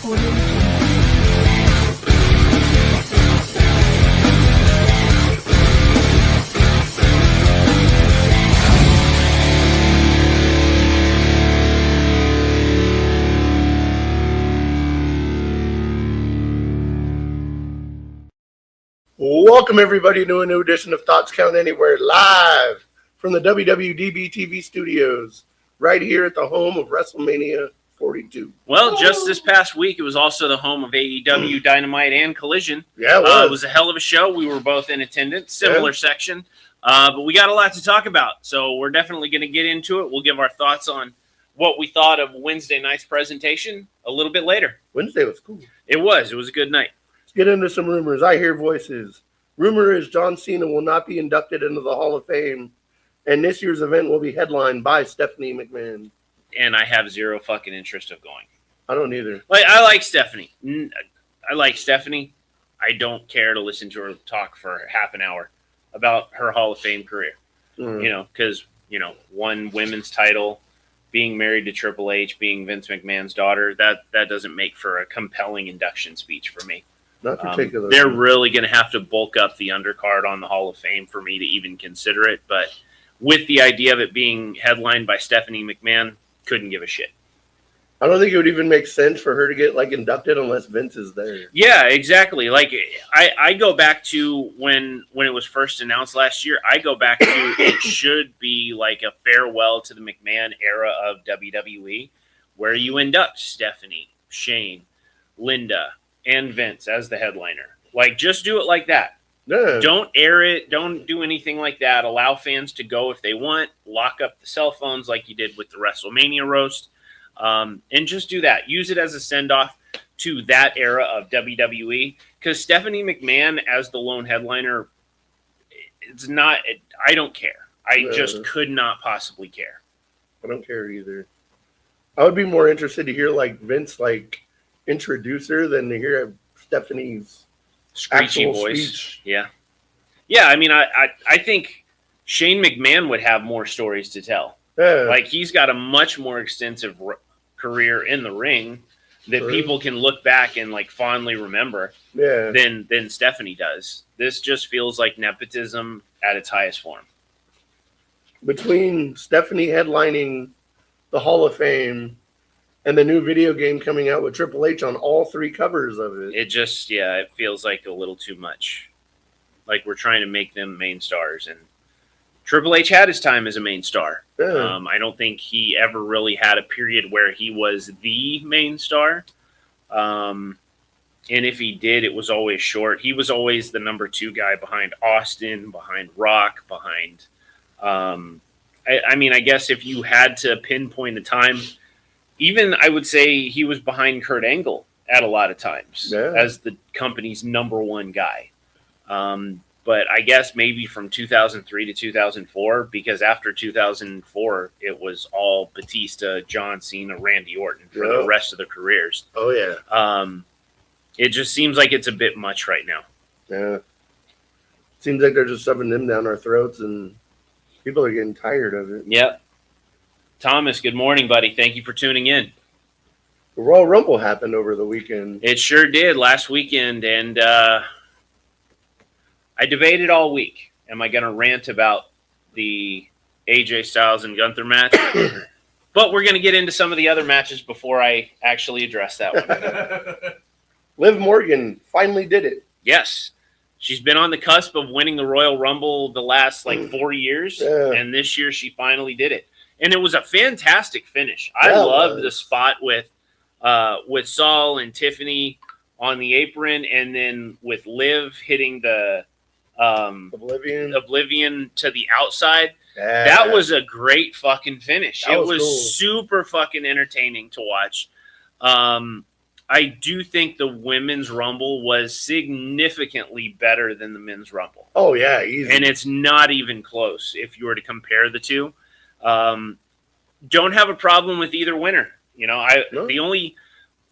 Welcome, everybody, to a new edition of Thoughts Count Anywhere, live from the WWDBTV studios, right here at the home of WrestleMania 42. Well, just this past week, it was also the home of AEW, Dynamite, and Collision. Yeah, it was a hell of a show. We were both in attendance, similar section, but we got a lot to talk about, so we're definitely going to get into it. We'll give our thoughts on what we thought of Wednesday night's presentation a little bit later. Wednesday was cool. It was a good night. Get into some rumors. I hear voices. Rumor is John Cena will not be inducted into the Hall of Fame, and this year's event will be headlined by Stephanie McMahon. And I have zero fucking interest of going. I don't either. I like Stephanie. I don't care to listen to her talk for half an hour about her Hall of Fame career. Because, one women's title, being married to Triple H, being Vince McMahon's daughter, that doesn't make for a compelling induction speech for me. Not particularly. They're really going to have to bulk up the undercard on the Hall of Fame for me to even consider it. But with the idea of it being headlined by Stephanie McMahon, couldn't give a shit. I don't think it would even make sense for her to get inducted unless Vince is there. Yeah, exactly. I go back to when it was first announced last year. I go back to it should be like a farewell to the McMahon era of WWE, where you induct Stephanie, Shane, Linda, and Vince as the headliner. Just do it like that. Yeah. Don't air it. Don't do anything like that. Allow fans to go if they want. Lock up the cell phones like you did with the WrestleMania roast. And just do that. Use it as a send-off to that era of WWE. Because Stephanie McMahon as the lone headliner, it's not – I don't care. I just could not possibly care. I don't care either. I would be more interested to hear Vince introduce her than to hear Stephanie's screechy voice. Speech. Yeah. I mean, I think Shane McMahon would have more stories to tell. Yeah. He's got a much more extensive career in the ring that people can look back and fondly remember than Stephanie does. This just feels like nepotism at its highest form. Between Stephanie headlining the Hall of Fame and the new video game coming out with Triple H on all three covers of it. It feels like a little too much. We're trying to make them main stars. And Triple H had his time as a main star. Yeah. I don't think he ever really had a period where he was the main star. And if he did, it was always short. He was always the number 2 guy behind Austin, behind Rock, behind... I guess if you had to pinpoint the time... Even I would say he was behind Kurt Angle at a lot of times as the company's number 1 guy. But I guess maybe from 2003 to 2004, because after 2004, it was all Batista, John Cena, Randy Orton for the rest of their careers. Oh, yeah. It just seems like it's a bit much right now. Yeah. Seems like they're just shoving them down our throats, and people are getting tired of it. Yep. Thomas, good morning, buddy. Thank you for tuning in. The Royal Rumble happened over the weekend. It sure did last weekend, and I debated all week. Am I going to rant about the AJ Styles and Gunther match? But we're going to get into some of the other matches before I actually address that one. Liv Morgan finally did it. Yes. She's been on the cusp of winning the Royal Rumble the last 4 years, and this year she finally did it. And it was a fantastic finish. I loved the spot with Saul and Tiffany on the apron, and then with Liv hitting the Oblivion to the outside. Yeah. That was a great fucking finish. It was cool. Super fucking entertaining to watch. I do think the women's Rumble was significantly better than the men's Rumble. Oh, yeah, easy. And it's not even close if you were to compare the two. Don't have a problem with either winner. The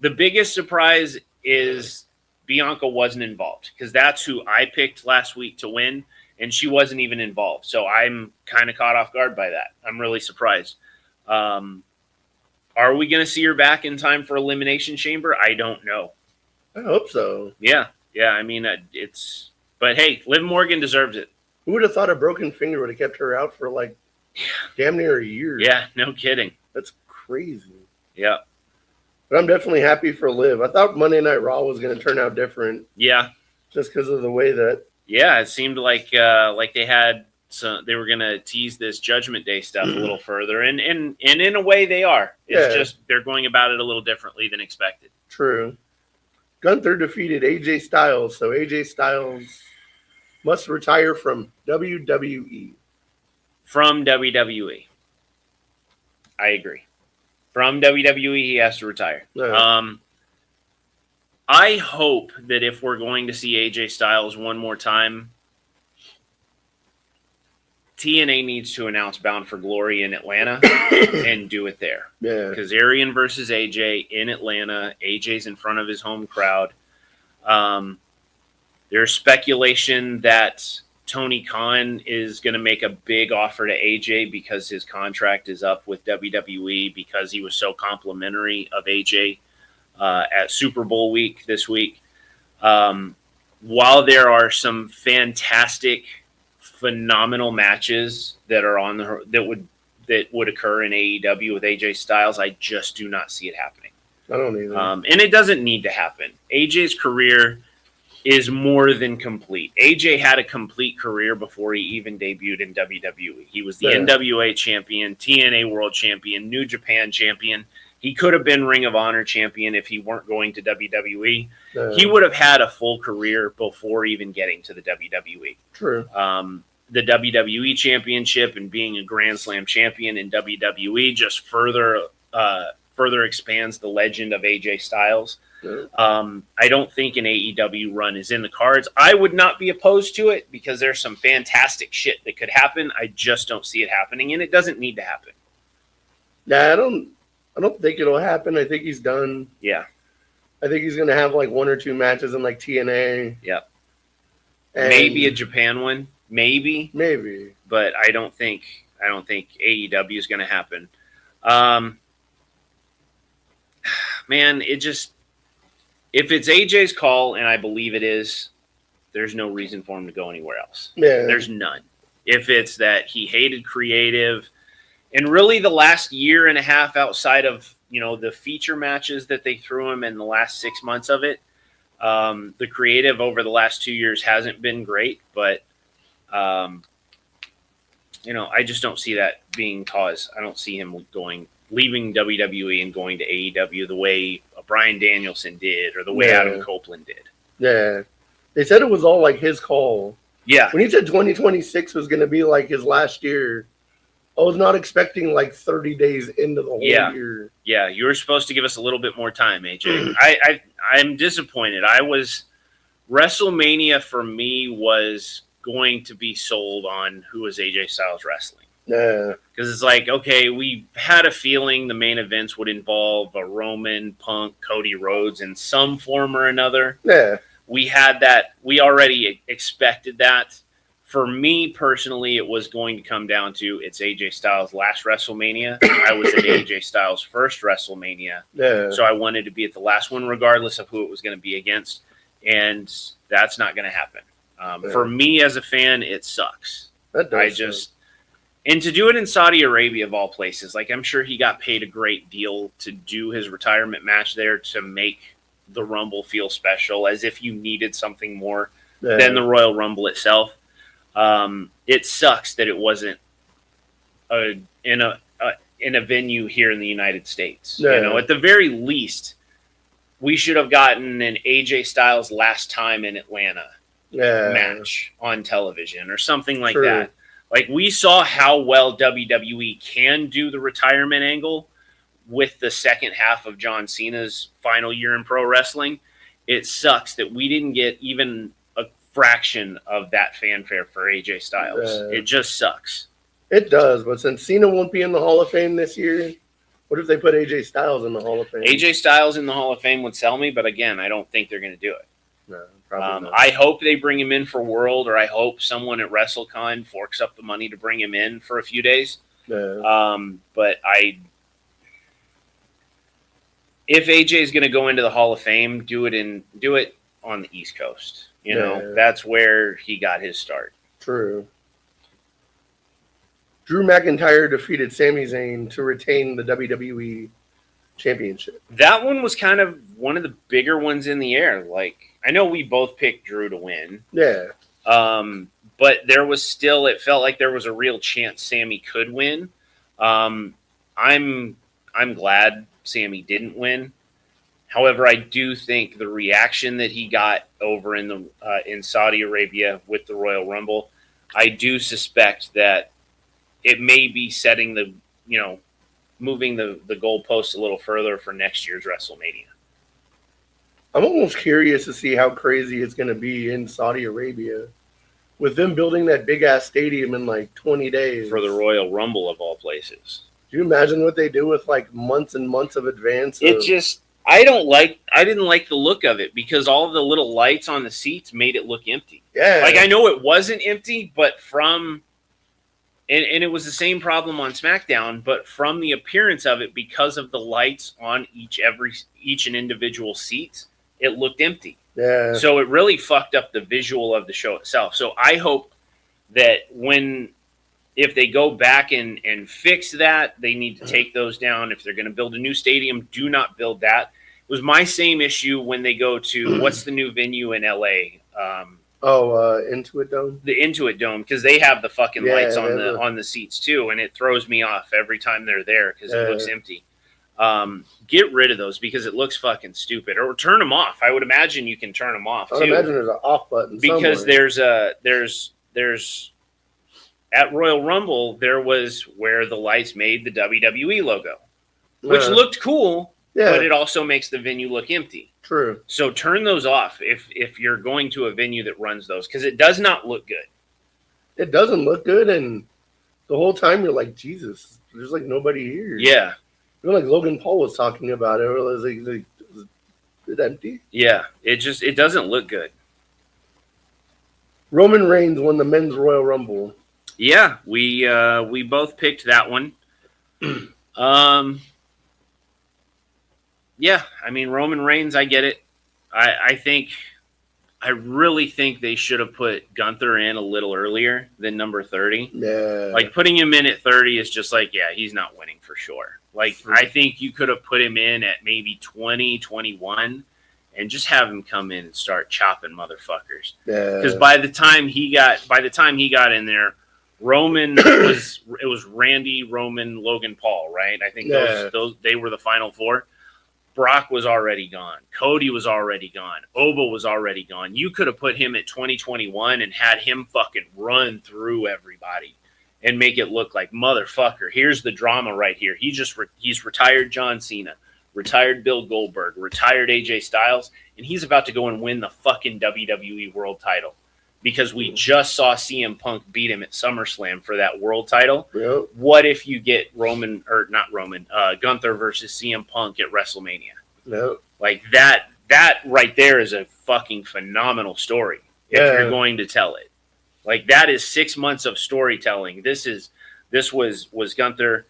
biggest surprise is Bianca wasn't involved, because that's who I picked last week to win, and she wasn't even involved. So I'm kind of caught off guard by that. I'm really surprised. Are we going to see her back in time for Elimination Chamber? I don't know. I hope so. Yeah. I mean, it's. But hey, Liv Morgan deserves it. Who would have thought a broken finger would have kept her out for like damn near a year? Yeah, no kidding. That's crazy. Yeah. But I'm definitely happy for Liv. I thought Monday Night Raw was going to turn out different. Yeah. Just because of the way that. Yeah, it seemed like they had they were going to tease this Judgment Day stuff a little further, and in a way they are. It's just they're going about it a little differently than expected. True. Gunther defeated AJ Styles, so AJ Styles must retire from WWE. From WWE. I agree. From WWE, he has to retire. I hope that if we're going to see AJ Styles one more time, TNA needs to announce Bound for Glory in Atlanta and do it there. Yeah. Because Arian versus AJ in Atlanta, AJ's in front of his home crowd. There's speculation that Tony Khan is going to make a big offer to AJ because his contract is up with WWE because he was so complimentary of AJ at Super Bowl week this week. While there are some fantastic, phenomenal matches that are on that would occur in AEW with AJ Styles, I just do not see it happening. I don't either. And it doesn't need to happen. AJ's career is more than complete. AJ had a complete career before he even debuted in WWE. He was the NWA champion, TNA World Champion, New Japan champion. He could have been Ring of Honor champion if he weren't going to WWE. He would have had a full career before even getting to the WWE. True. The WWE championship and being a Grand Slam champion in WWE just further expands the legend of AJ Styles. I don't think an AEW run is in the cards. I would not be opposed to it because there's some fantastic shit that could happen. I just don't see it happening, and it doesn't need to happen. Yeah, I don't think it'll happen. I think he's done. Yeah. I think he's going to have like one or two matches in like TNA. Yep. Maybe a Japan one. Maybe. But I don't think AEW is going to happen. Man, if it's AJ's call, and I believe it is, there's no reason for him to go anywhere else. Yeah. There's none. If it's that he hated creative, and really the last year and a half outside of, the feature matches that they threw him in the last 6 months of it, the creative over the last 2 years hasn't been great, but, I just don't see that being cause. I don't see him leaving WWE and going to AEW the way Bryan Danielson did or the way Adam Copeland did. Yeah. They said it was all like his call. Yeah. When he said 2026 was going to be like his last year, I was not expecting like 30 days into the whole year. Yeah, you were supposed to give us a little bit more time, AJ. I'm disappointed. WrestleMania for me was going to be sold on who was AJ Styles wrestling. Yeah. Because it's like, okay, we had a feeling the main events would involve a Roman, Punk, Cody Rhodes in some form or another. Yeah. We had that. We already expected that. For me personally, it was going to come down to it's AJ Styles' last WrestleMania. I was at AJ Styles' first WrestleMania. Yeah. So I wanted to be at the last one regardless of who it was going to be against. And that's not going to happen. For me as a fan, it sucks. That does. And to do it in Saudi Arabia, of all places, like I'm sure he got paid a great deal to do his retirement match there to make the Rumble feel special, as if you needed something more than the Royal Rumble itself. It sucks that it wasn't in a venue here in the United States. At the very least, we should have gotten an AJ Styles last time in Atlanta match on television or something like that. Like, we saw how well WWE can do the retirement angle with the second half of John Cena's final year in pro wrestling. It sucks that we didn't get even a fraction of that fanfare for AJ Styles. It just sucks. It does, but since Cena won't be in the Hall of Fame this year, what if they put AJ Styles in the Hall of Fame? AJ Styles in the Hall of Fame would sell me, but again, I don't think they're going to do it. No, probably not. I hope they bring him in for World, or I hope someone at WrestleCon forks up the money to bring him in for a few days. Yeah. But if AJ is going to go into the Hall of Fame, do it on the East Coast. You know, that's where he got his start. True. Drew McIntyre defeated Sami Zayn to retain the WWE Championship. That one was kind of one of the bigger ones in the air. Like, I know we both picked Drew to win. Yeah. But there was still, it felt like there was a real chance Sami could win. I'm glad Sami didn't win. However, I do think the reaction that he got over in Saudi Arabia with the Royal Rumble, I do suspect that it may be setting moving the goalposts a little further for next year's WrestleMania. I'm almost curious to see how crazy it's going to be in Saudi Arabia with them building that big ass stadium in like 20 days for the Royal Rumble of all places. Do you imagine what they do with like months and months of advance? I didn't like the look of it because all of the little lights on the seats made it look empty. Yeah. Like, I know it wasn't empty, but and it was the same problem on SmackDown, but from the appearance of it, because of the lights on each and individual seat, it looked empty. Yeah. So it really fucked up the visual of the show itself. So I hope that if they go back and fix that, they need to take those down. If they're going to build a new stadium, do not build that. It was my same issue when they go to, what's the new venue in LA? Intuit Dome? The Intuit Dome, because they have the fucking lights on the seats too, and it throws me off every time they're there because it looks empty. Get rid of those because it looks fucking stupid, or turn them off. I would imagine you can turn them off too. I imagine there's an off button because somewhere. there's at Royal Rumble, there was where the lights made the WWE logo, which looked cool, but it also makes the venue look empty. True. So turn those off if you're going to a venue that runs those, because it does not look good. It doesn't look good, and the whole time you're like, Jesus, there's like nobody here. Yeah. You know, like Logan Paul was talking about it. It was like is it empty? Yeah. It doesn't look good. Roman Reigns won the men's Royal Rumble. Yeah, we both picked that one. Yeah, I mean, Roman Reigns, I get it. I really think they should have put Gunther in a little earlier than number 30. Yeah. Like, putting him in at 30 is just like, yeah, he's not winning for sure. Like, I think you could have put him in at maybe 20, 21, and just have him come in and start chopping motherfuckers. Yeah. Because by the time he got in there, it was Randy, Roman, Logan Paul, right? I think those they were the final four. Brock was already gone. Cody was already gone. Oba was already gone. You could have put him at 2021 and had him fucking run through everybody and make it look like, motherfucker, here's the drama right here. He's retired John Cena, retired Bill Goldberg, retired AJ Styles, and he's about to go and win the fucking WWE World title. Because we just saw CM Punk beat him at SummerSlam for that world title. Yep. What if you get Gunther versus CM Punk at WrestleMania? Yep. Like that right there is a fucking phenomenal story if you're going to tell it. Like, that is 6 months of storytelling. This was Gunther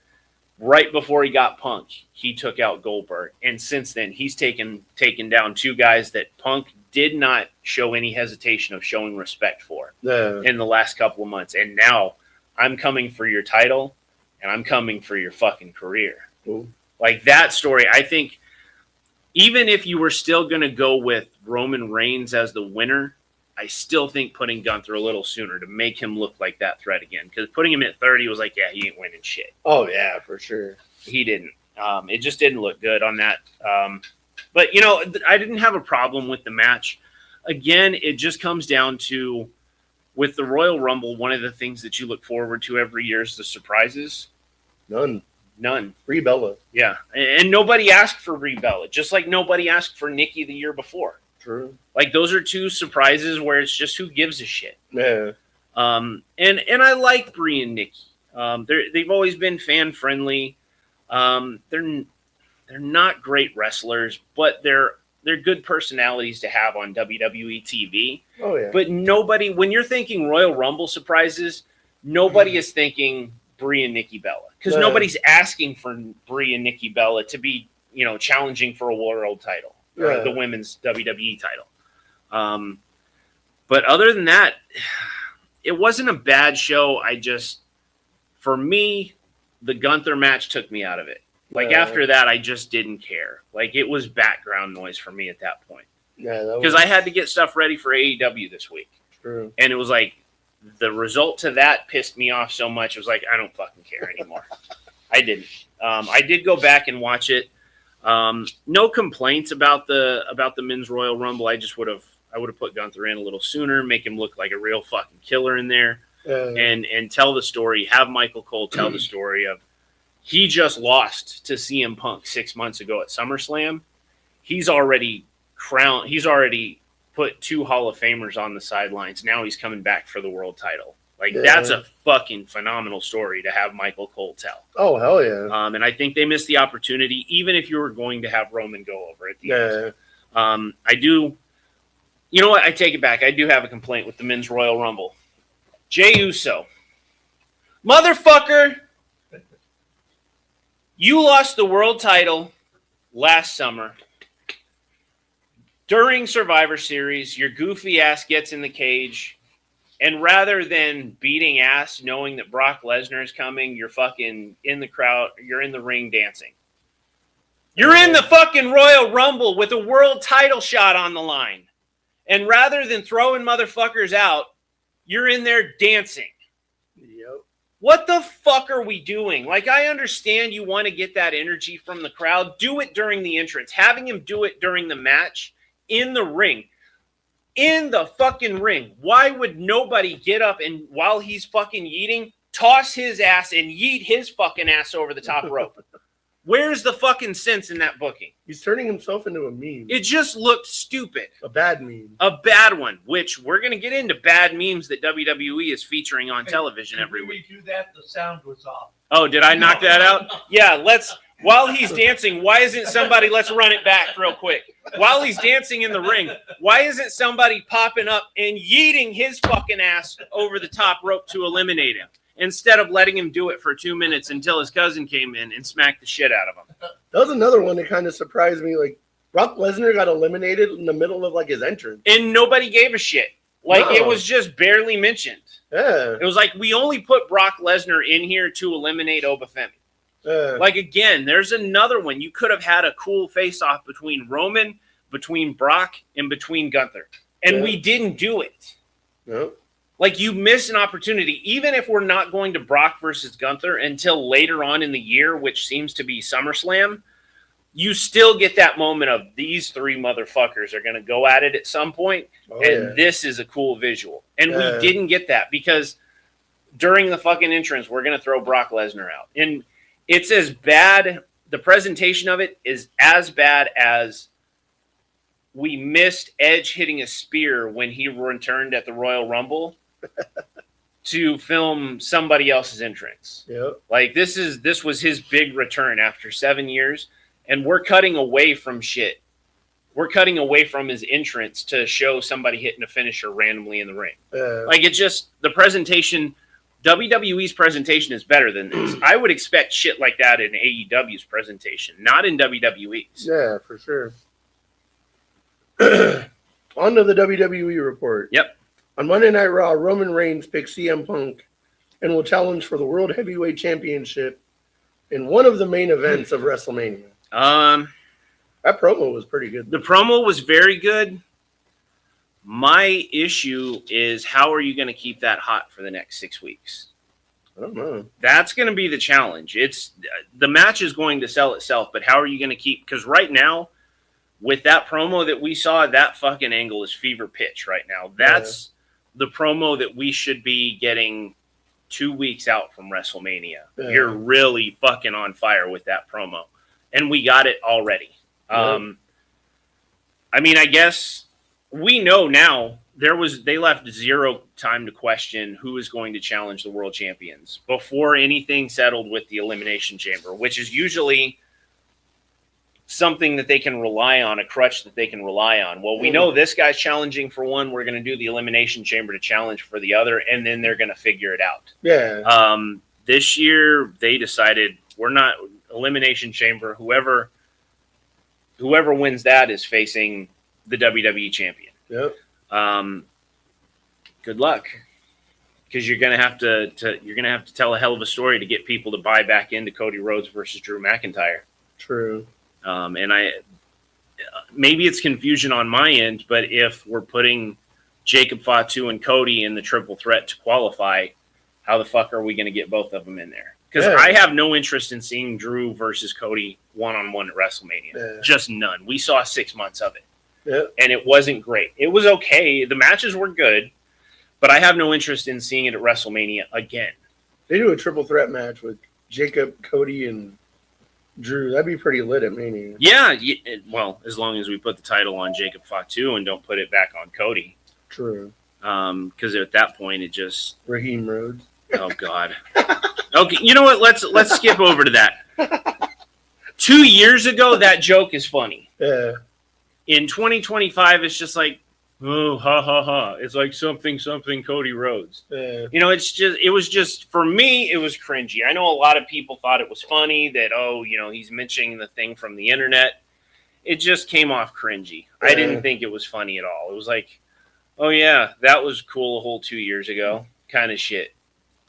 right before he got Punk. He took out Goldberg, and since then he's taken down two guys that Punk did not show any hesitation of showing respect for in the last couple of months. And now I'm coming for your title, and I'm coming for your fucking career. Ooh. Like, that story, I think, even if you were still going to go with Roman Reigns as the winner, I still think putting Gunther a little sooner to make him look like that threat again. Because putting him at 30 was like, yeah, he ain't winning shit. Oh, yeah, for sure. He didn't. It just didn't look good on that. But, I didn't have a problem with the match. Again, it just comes down to, with the Royal Rumble, one of the things that you look forward to every year is the surprises. None. Brie Bella. Yeah. And nobody asked for Brie Bella, just like nobody asked for Nikki the year before. True. Like, those are two surprises where it's just who gives a shit. Yeah. And I like Brie and Nikki. They've always been fan friendly. They're not great wrestlers, but they're good personalities to have on WWE TV. Oh yeah. But nobody, when you're thinking Royal Rumble surprises, nobody is thinking Brie and Nikki Bella, because nobody's asking for Brie and Nikki Bella to be challenging for a world title, or the women's WWE title. But other than that, it wasn't a bad show. For me, the Gunther match took me out of it. After that, I just didn't care. It was background noise for me at that point. Yeah, because I had to get stuff ready for AEW this week. True. And it was the result to that pissed me off so much. It was I don't fucking care anymore. I didn't. I did go back and watch it. No complaints about the men's Royal Rumble. I would have put Gunther in a little sooner, make him look like a real fucking killer in there, and tell the story. Have Michael Cole tell the story of he just lost to CM Punk 6 months ago at SummerSlam. He's already put 2 Hall of Famers on the sidelines. Now he's coming back for the world title. That's a fucking phenomenal story to have Michael Cole tell. Oh, hell yeah. And I think they missed the opportunity, even if you were going to have Roman go over at the end. I do. You know what? I take it back. I do have a complaint with the men's Royal Rumble. Jey Uso. Motherfucker! You lost the world title last summer. During Survivor Series, your goofy ass gets in the cage, and rather than beating ass knowing that Brock Lesnar is coming, you're fucking in the crowd, you're in the ring dancing. You're in the fucking Royal Rumble with a world title shot on the line. And rather than throwing motherfuckers out, you're in there dancing. Yep. What the fuck are we doing? I understand you want to get that energy from the crowd. Do it during the entrance. Having him do it during the match in the ring. In the fucking ring. Why would nobody get up and while he's fucking yeeting, toss his ass and yeet his fucking ass over the top rope? Where's the fucking sense in that booking? He's turning himself into a meme. It just looked stupid. A bad meme. A bad one, which we're going to get into bad memes that WWE is featuring on television every week. When we do that, the sound was off. Oh, did I knock that out? Yeah, while he's dancing, why isn't somebody, let's run it back real quick. While he's dancing in the ring, why isn't somebody popping up and yeeting his fucking ass over the top rope to eliminate him? Instead of letting him do it for 2 minutes until his cousin came in and smacked the shit out of him. That was another one that kind of surprised me. Brock Lesnar got eliminated in the middle of his entrance. And nobody gave a shit. It was just barely mentioned. Yeah. It was we only put Brock Lesnar in here to eliminate Obafemi. Again, there's another one. You could have had a cool face-off between Roman, between Brock, and between Gunther. And we didn't do it. Nope. You miss an opportunity, even if we're not going to Brock versus Gunther until later on in the year, which seems to be SummerSlam, you still get that moment of these 3 motherfuckers are going to go at it at some point, this is a cool visual. And we didn't get that because during the fucking entrance, we're going to throw Brock Lesnar out. And it's as bad, the presentation of it is as bad as we missed Edge hitting a spear when he returned at the Royal Rumble to film somebody else's entrance. Yep. This was his big return after 7 years, and we're cutting away from shit. We're cutting away from his entrance to show somebody hitting a finisher randomly in the ring. It's just the presentation. WWE's presentation is better than this. I would expect shit like that in AEW's presentation, not in WWE's. Yeah, for sure. On to the WWE report. Yep. On Monday Night Raw, Roman Reigns picks CM Punk and will challenge for the World Heavyweight Championship in one of the main events of WrestleMania. That promo was pretty good. The promo was very good. My issue is how are you going to keep that hot for the next 6 weeks? I don't know. That's going to be the challenge. The match is going to sell itself, but how are you going to keep? Because right now, with that promo that we saw, that fucking angle is fever pitch right now. That's the promo that we should be getting 2 weeks out from WrestleMania. Yeah. You're really fucking on fire with that promo. And we got it already. I guess we know now they left zero time to question who is going to challenge the world champions before anything settled with the Elimination Chamber, which is usually something that they can rely on, a crutch that they can rely on. Well, we know this guy's challenging for one. We're going to do the Elimination Chamber to challenge for the other, and then they're going to figure it out. Yeah. This year, they decided we're not Elimination Chamber. Whoever whoever wins that is facing the WWE champion. Yep. Good luck, because you're gonna have to tell a hell of a story to get people to buy back into Cody Rhodes versus Drew McIntyre. True. And maybe it's confusion on my end, but if we're putting Jacob Fatu and Cody in the triple threat to qualify, how the fuck are we going to get both of them in there? Because I have no interest in seeing Drew versus Cody one-on-one at WrestleMania. Yeah. Just none. We saw 6 months of it. Yeah. And it wasn't great. It was okay. The matches were good, but I have no interest in seeing it at WrestleMania again. They do a triple threat match with Jacob, Cody, and Drew. That'd be pretty lit at Mania. Yeah. Well, as long as we put the title on Jacob Fatu and don't put it back on Cody. True. Because at that point, it just... Raheem Rhodes. Oh, God. Okay, you know what? Let's skip over to that. 2 years ago, that joke is funny. Yeah. In 2025, it's just like, oh, ha, ha, ha. It's like something, Cody Rhodes. Yeah. You know, it was just, for me, it was cringy. I know a lot of people thought it was funny that, he's mentioning the thing from the internet. It just came off cringy. Yeah. I didn't think it was funny at all. It was like, oh, yeah, that was cool a whole 2 years ago kind of shit.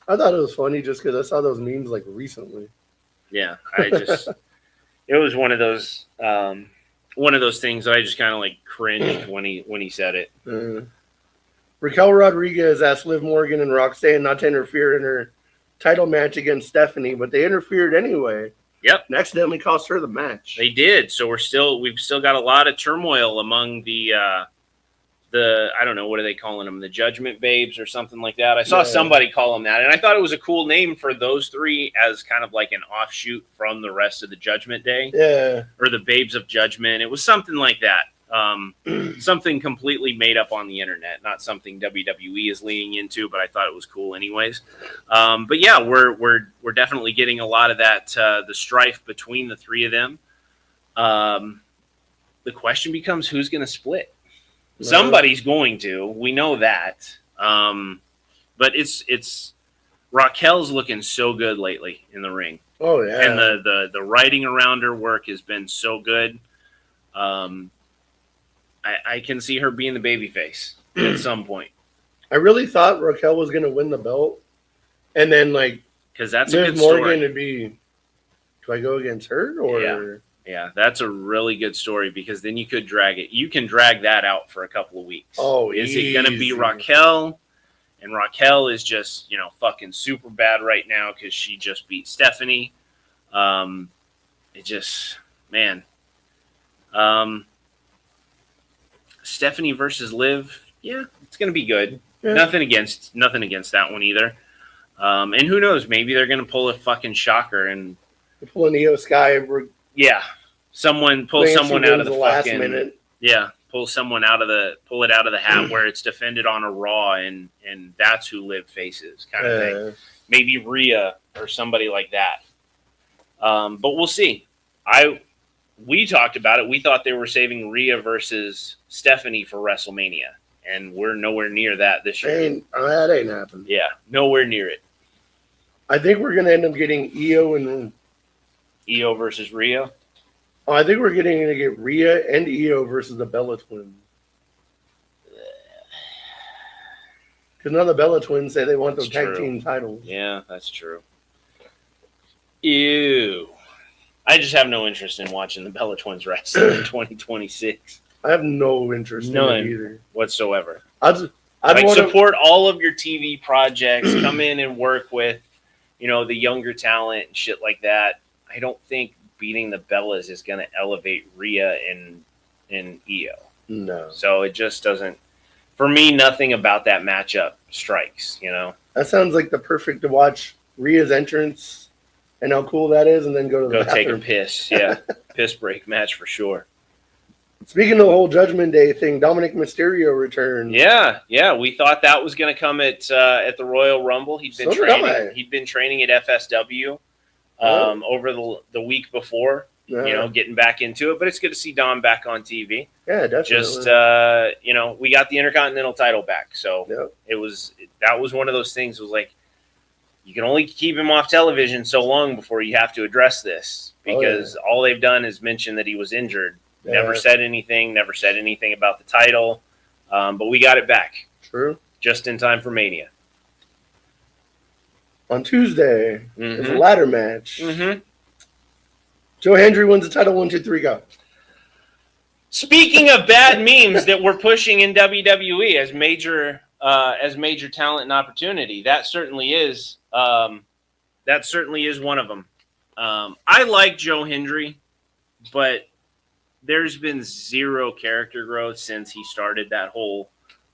I thought it was funny just because I saw those memes like recently. Yeah, it was one of those things that I just kind of like cringed when he said it. Raquel Rodriguez asked Liv Morgan and Roxanne not to interfere in her title match against Stephanie, but they interfered anyway. Yep, and accidentally cost her the match. They did. So we've still got a lot of turmoil among the I don't know, what are they calling them? The Judgment Babes or something like that. I saw somebody call them that, and I thought it was a cool name for those three as kind of like an offshoot from the rest of the Judgment Day. Yeah. Or the Babes of Judgment. It was something like that. Something completely made up on the internet, not something WWE is leaning into, but I thought it was cool anyways. But yeah, we're definitely getting a lot of that, the strife between the three of them. The question becomes, who's going to split? Somebody's going to. We know that. But it's Raquel's looking so good lately in the ring. Oh yeah. And the writing around her work has been so good. I can see her being the babyface at some point. I really thought Raquel was going to win the belt, and then because that's a Liv good Morgan story. To be. Do I go against her or? Yeah, that's a really good story because then you could drag it. You can drag that out for a couple of weeks. Oh, is it going to be Raquel? And Raquel is just, fucking super bad right now because she just beat Stephanie. Stephanie versus Liv. Yeah, it's going to be good. Yeah. Nothing against that one either. And who knows? Maybe they're going to pull a fucking shocker and pull an Io Sky. Yeah, pull someone out of the last minute. Yeah, pull it out of the hat where it's defended on a Raw, and that's who Liv faces, kind of thing. Maybe Rhea or somebody like that. But we'll see. We talked about it. We thought they were saving Rhea versus Stephanie for WrestleMania, and we're nowhere near that this year. That ain't happened. Yeah, nowhere near it. I think we're going to end up getting Io versus Rhea? Oh, I think we're going to get Rhea and Io versus the Bella Twins. Because none of the Bella Twins say they want those tag team titles. Yeah, that's true. Ew. I just have no interest in watching the Bella Twins wrestle in 2026. I have no interest in it either. Whatsoever. I'd support all of your TV projects. Come in and work with, the younger talent and shit like that. I don't think beating the Bellas is going to elevate Rhea and Io. No. So it just doesn't. For me, nothing about that matchup strikes. That sounds like the perfect to watch Rhea's entrance and how cool that is, and then go to the bathroom. Take a piss. Yeah, piss break match for sure. Speaking of the whole Judgment Day thing, Dominic Mysterio returned. Yeah. We thought that was going to come at the Royal Rumble. He'd been training at FSW. Over the week before, getting back into it. But it's good to see Dom back on TV. Yeah, definitely. Just, we got the Intercontinental title back. So that was one of those things. It was like, you can only keep him off television so long before you have to address this. Because all they've done is mention that he was injured. Never said anything about the title. But we got it back. True. Just in time for Mania. On Tuesday, there's a ladder match. Mm-hmm. Joe Hendry wins the title. 1, 2, 3, go. Speaking of bad memes that we're pushing in WWE as major talent and opportunity, that certainly is one of them. I like Joe Hendry, but there's been zero character growth since he started that whole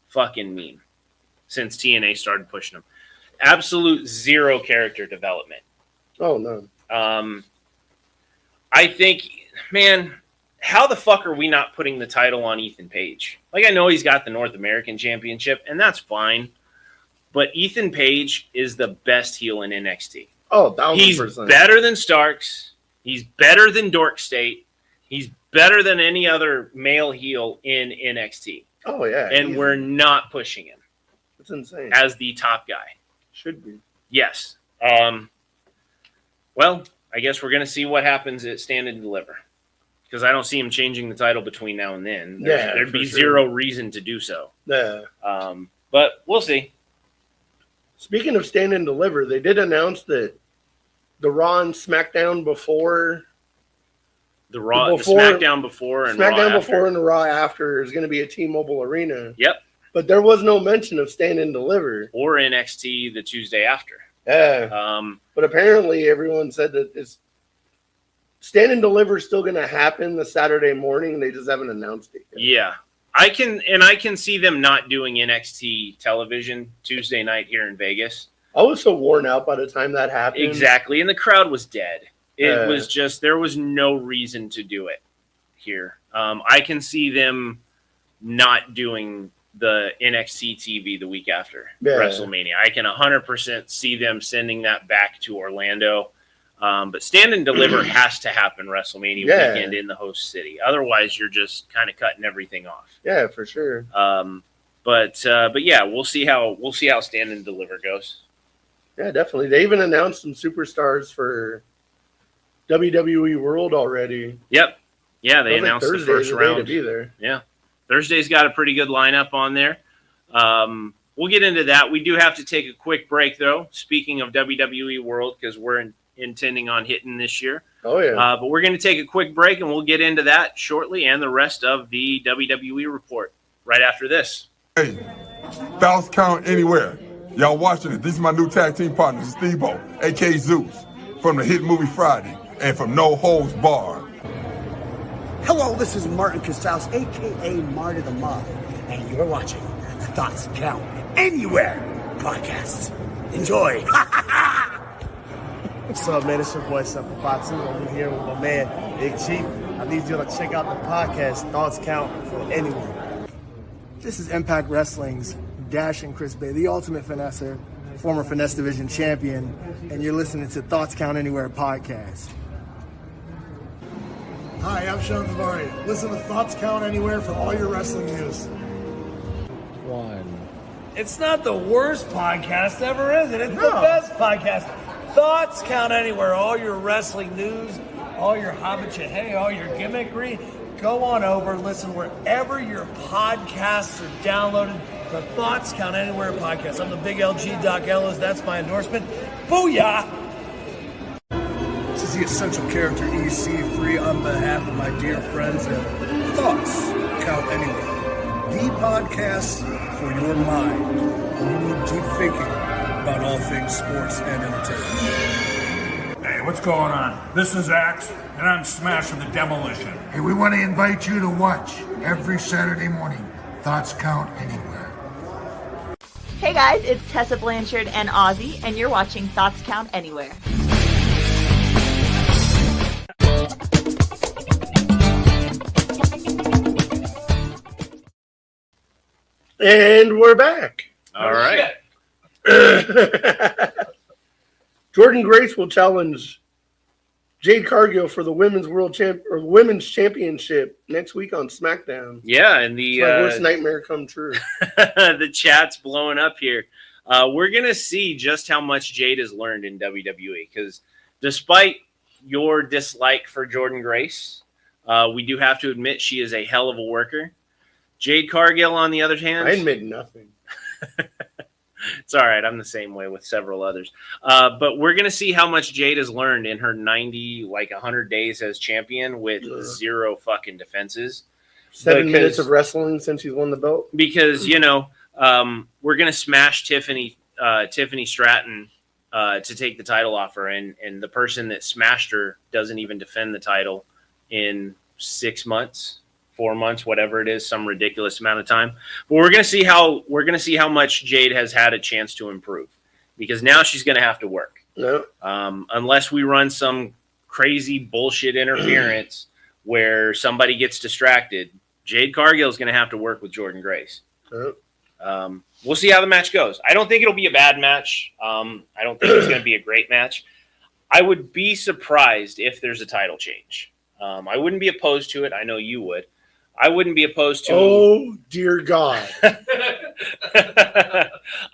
fucking meme. Since TNA started pushing him. Absolute zero character development. Oh, no. I think, man, how the fuck are we not putting the title on Ethan Page? Like, I know he's got the North American Championship, and that's fine. But Ethan Page is the best heel in NXT. Oh, 1,000%. He's better than Starks. He's better than Dork State. He's better than any other male heel in NXT. Oh, yeah. And we're not pushing him. That's insane. As the top guy. Should be. Yes. Well, I guess we're going to see what happens at Stand and Deliver. Because I don't see him changing the title between now and then. There'd be zero reason to do so. Yeah. But we'll see. Speaking of Stand and Deliver, they did announce that the Raw and SmackDown before... The SmackDown before and SmackDown Raw before after. And the Raw after is going to be at T-Mobile Arena. Yep. But there was no mention of Stand and Deliver. Or NXT the Tuesday after. Yeah. But apparently everyone said that it's Stand and Deliver is still going to happen the Saturday morning. They just haven't announced it yet. Yeah. I can see them not doing NXT television Tuesday night here in Vegas. I was so worn out by the time that happened. Exactly. And the crowd was dead. It was just, there was no reason to do it here. I can see them not doing the NXT TV the week after WrestleMania. I can 100% see them sending that back to Orlando. But Stand and Deliver has to happen WrestleMania weekend in the host city. Otherwise, you're just kind of cutting everything off. Yeah, for sure. But yeah, we'll see how Stand and Deliver goes. Yeah, definitely. They even announced some superstars for WWE World already. Yep. Yeah, they announced the first round. To be there. Yeah. Thursday's got a pretty good lineup on there. We'll get into that. We do have to take a quick break, though, speaking of WWE World, because we're intending on hitting this year. Oh, yeah. But we're going to take a quick break, and we'll get into that shortly and the rest of the WWE report right after this. Hey, Thoughts Count Anywhere. Y'all watching it. This is my new tag team partner, Steve-O, a.k.a. Zeus, from the hit movie Friday and from No Holds Barred. Hello, this is Martin Casals, a.k.a. Marty the Mob, and you're watching the Thoughts Count Anywhere podcast. Enjoy. What's up, man? It's your boy, Suffer Foxy. I'm here with my man, Big Chief. I need you to check out the podcast, Thoughts Count for Anyone. This is Impact Wrestling's Dashing Chris Bay, the ultimate finesser, former Finesse Division champion, and you're listening to Thoughts Count Anywhere podcast. Hi, I'm Sean Zavari. Listen to Thoughts Count Anywhere for all your wrestling news. It's not the worst podcast ever, is it? It's the best podcast. Thoughts Count Anywhere. All your wrestling news, all your hobbit all your gimmickry. Go on over, listen wherever your podcasts are downloaded. The Thoughts Count Anywhere podcast. I'm the big LG Doc Ellis. That's my endorsement. Booyah! This is the essential character EC3 on behalf of my dear friends at Thoughts Count Anywhere. The podcast for your mind when you need deep thinking about all things sports and entertainment. Hey, what's going on? This is Axe, and I'm smashing the demolition. Hey, we want to invite you to watch every Saturday morning, Thoughts Count Anywhere. Hey guys, it's Tessa Blanchard and Ozzy, and you're watching Thoughts Count Anywhere. And we're back. All right. Jordan Grace will challenge Jade Cargill for the women's championship next week on SmackDown. Yeah, and the my worst nightmare come true. The chat's blowing up here. We're gonna see just how much Jade has learned in WWE, because despite your dislike for Jordan Grace, We do have to admit she is a hell of a worker. Jade Cargill, on the other hand, I admit nothing. It's all right. I'm the same way with several others. But we're going to see how much Jade has learned in her 100 days as champion with zero fucking defenses. 7 minutes of wrestling since he's won the belt. Because, we're going to smash Tiffany Stratton to take the title off her. And the person that smashed her doesn't even defend the title in 6 months. 4 months, whatever it is, some ridiculous amount of time. But we're going to see how much Jade has had a chance to improve, because now she's going to have to work. Yeah. Unless we run some crazy bullshit interference where somebody gets distracted, Jade Cargill is going to have to work with Jordynne Grace. Yeah. We'll see how the match goes. I don't think it'll be a bad match. I don't think it's going to be a great match. I would be surprised if there's a title change. I wouldn't be opposed to it. I know you would. I wouldn't be opposed to. Oh, dear God.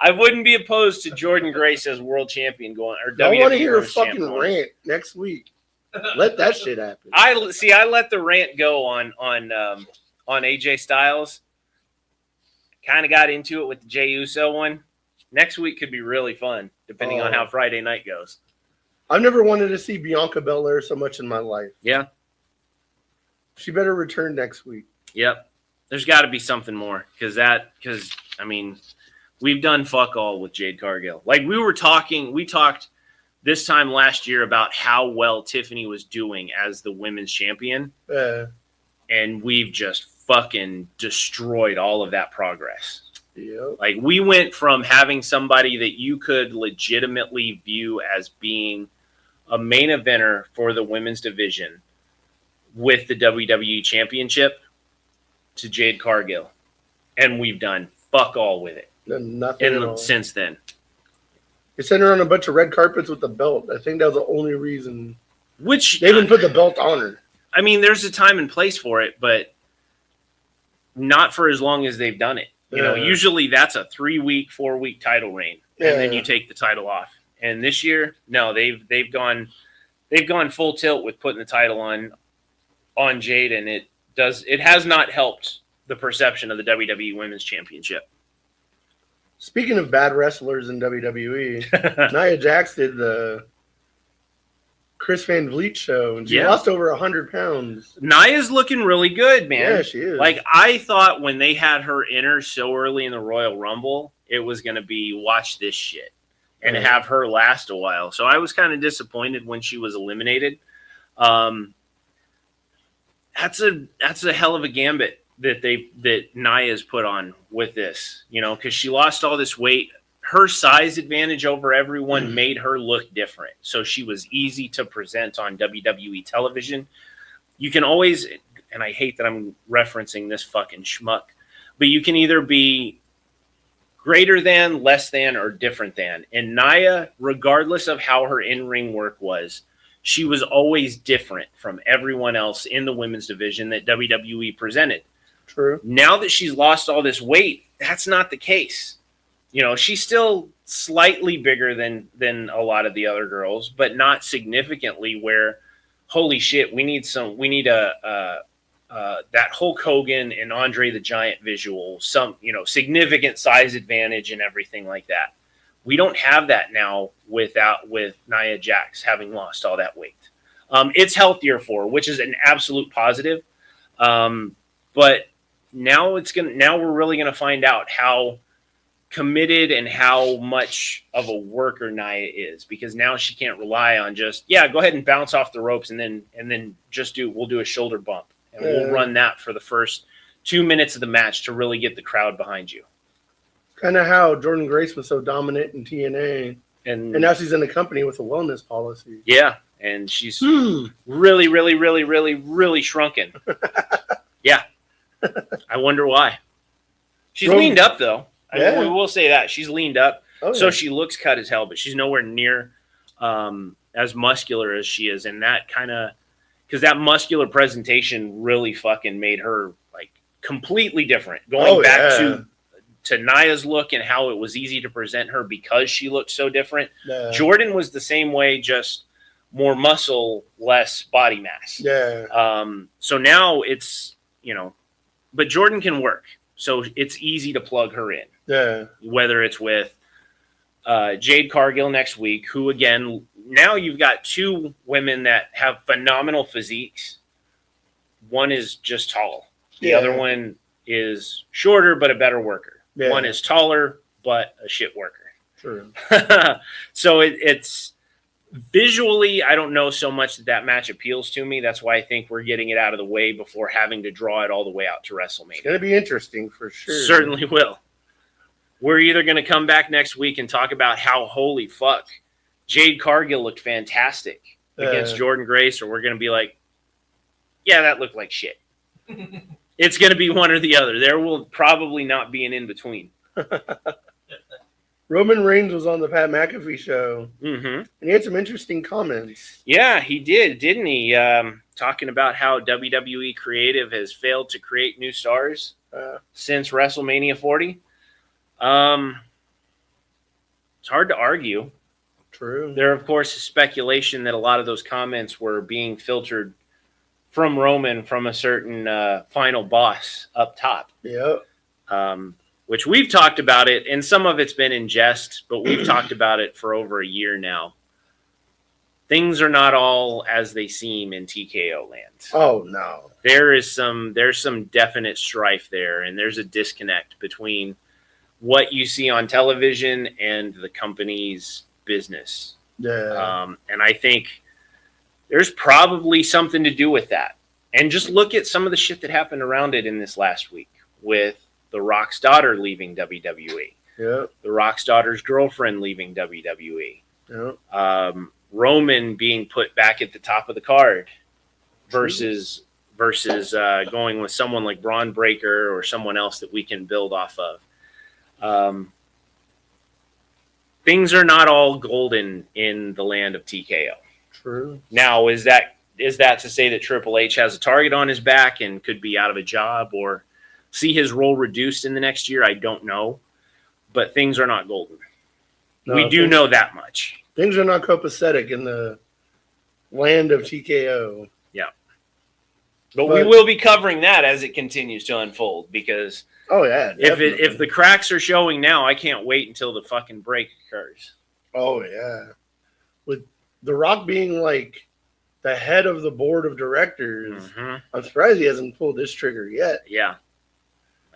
I wouldn't be opposed to Jordynne Grace as world champion going. Or I want to WWE hear a Women's fucking champion. rant next week. Let that shit happen. I let the rant go on AJ Styles. Kind of got into it with the Jey Uso one. Next week could be really fun, depending on how Friday night goes. I've never wanted to see Bianca Belair so much in my life. Yeah. She better return next week. Yep. There's got to be something more because we've done fuck all with Jade Cargill. Like we talked this time last year about how well Tiffany was doing as the women's champion. And we've just fucking destroyed all of that progress. Yep. Like we went from having somebody that you could legitimately view as being a main eventer for the women's division with the WWE Championship to Jade Cargill, and we've done fuck all with it. Nothing since then. They sent her on a bunch of red carpets with the belt. I think that was the only reason. Which they even put the belt on her. I mean, there's a time and place for it, but not for as long as they've done it. You know, usually that's a 3-week, 4-week title reign, and then you take the title off. And this year, no, they've gone full tilt with putting the title on Jade, and it has not helped the perception of the WWE Women's Championship. Speaking of bad wrestlers in WWE, Nia Jax did the Chris Van Vliet show, and she lost over 100 pounds. Nia's looking really good, man. Yeah, she is. Like, I thought when they had her enter so early in the Royal Rumble, it was going to be watch this shit and have her last a while. So I was kind of disappointed when she was eliminated. That's a hell of a gambit that Nia's put on with this, because she lost all this weight. Her size advantage over everyone made her look different. So she was easy to present on WWE television. You can always, and I hate that I'm referencing this fucking schmuck, but you can either be greater than, less than, or different than. And Nia, regardless of how her in-ring work was, she was always different from everyone else in the women's division that WWE presented. True. Now that she's lost all this weight, that's not the case. She's still slightly bigger than a lot of the other girls, but not significantly where, holy shit, we need that Hulk Hogan and Andre the Giant visual, some, significant size advantage and everything like that. We don't have that now with Nia Jax having lost all that weight. It's healthier for her, which is an absolute positive. But now we're really going to find out how committed and how much of a worker Nia is, because now she can't rely on just, go ahead and bounce off the ropes and then we'll do a shoulder bump and we'll run that for the first 2 minutes of the match to really get the crowd behind you. Kind of how Jordynne Grace was so dominant in TNA, and now she's in the company with a wellness policy. Yeah, and she's really, really, really, really, really shrunken. Yeah. I wonder why. She's leaned up, though. I mean, we will say that. She's leaned up, so she looks cut as hell, but she's nowhere near as muscular as she is. And that kind of – because that muscular presentation really fucking made her, like, completely different. Going back to Nia's look and how it was easy to present her because she looked so different. Jordynne was the same way, just more muscle, less body mass. Yeah. So now it's, but Jordan can work. So it's easy to plug her in. Yeah. Whether it's with Jade Cargill next week, who again, now you've got two women that have phenomenal physiques. One is just tall. The other one is shorter, but a better worker. Yeah. One is taller, but a shit worker. True. So it's visually, I don't know so much that match appeals to me. That's why I think we're getting it out of the way before having to draw it all the way out to WrestleMania. It's going to be interesting for sure. Certainly will. We're either going to come back next week and talk about how, holy fuck, Jade Cargill looked fantastic against Jordan Grace, or we're going to be like, yeah, that looked like shit. It's going to be one or the other. There will probably not be an in-between. Roman Reigns was on the Pat McAfee show, Mm-hmm. and he had some interesting comments. Yeah, he did, didn't he? Talking about how WWE Creative has failed to create new stars since WrestleMania 40. It's hard to argue. True. There, of course, is speculation that a lot of those comments were being filtered from Roman from a certain final boss up top. Yep. Which we've talked about it, and some of it's been in jest, but we've talked about it for over a year now. Things are not all as they seem in TKO land. Oh, no. There's some definite strife there, and there's a disconnect between what you see on television and the company's business. Yeah. And I think there's probably something to do with that. And just look at some of the shit that happened around it in this last week with The Rock's daughter leaving WWE. Yep. The Rock's daughter's girlfriend leaving WWE. Yep. Roman being put back at the top of the card versus going with someone like Braun Breaker or someone else that we can build off of. Things are not all golden in the land of TKO. True. Now, is that to say that Triple H has a target on his back and could be out of a job or see his role reduced in the next year? I don't know, but things are not golden. No, we do know that much. Things are not copacetic in the land of TKO. Yeah. But we will be covering that as it continues to unfold because if the cracks are showing now, I can't wait until the fucking break occurs. Oh, yeah. With The Rock being like the head of the board of directors, I'm surprised he hasn't pulled this trigger yet. Yeah.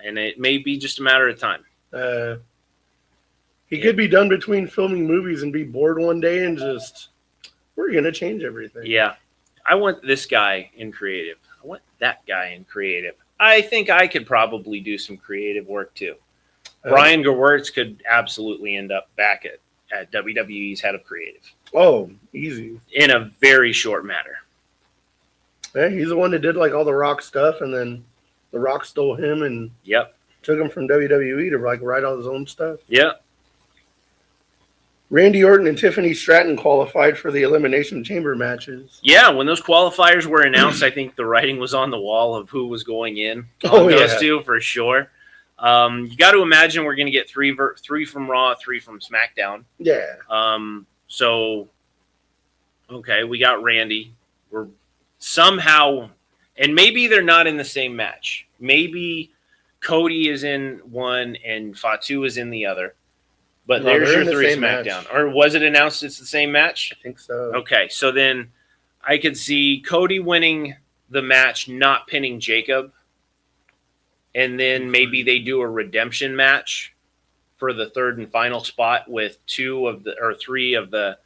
And it may be just a matter of time. He could be done between filming movies and be bored one day and just, we're going to change everything. Yeah. I want this guy in creative. I want that guy in creative. I think I could probably do some creative work too. Brian Gewirtz could absolutely end up back at WWE's head of creative. Oh, easy. In a very short matter. Yeah, he's the one that did like all the Rock stuff, and then the Rock stole him and took him from WWE to like write all his own stuff. Yep. Randy Orton and Tiffany Stratton qualified for the Elimination Chamber matches. Yeah, when those qualifiers were announced, I think the writing was on the wall of who was going in. Those two for sure. You got to imagine we're going to get three from Raw, 3 from SmackDown. Yeah. So, okay, we got Randy. We're somehow, and maybe they're not in the same match. Maybe Cody is in one and Fatu is in the other. But there's your 3 SmackDown. Match. Or was it announced it's the same match? I think so. Okay, so then I could see Cody winning the match, not pinning Jacob. And then maybe they do a redemption match for the 3rd and final spot with 3 of the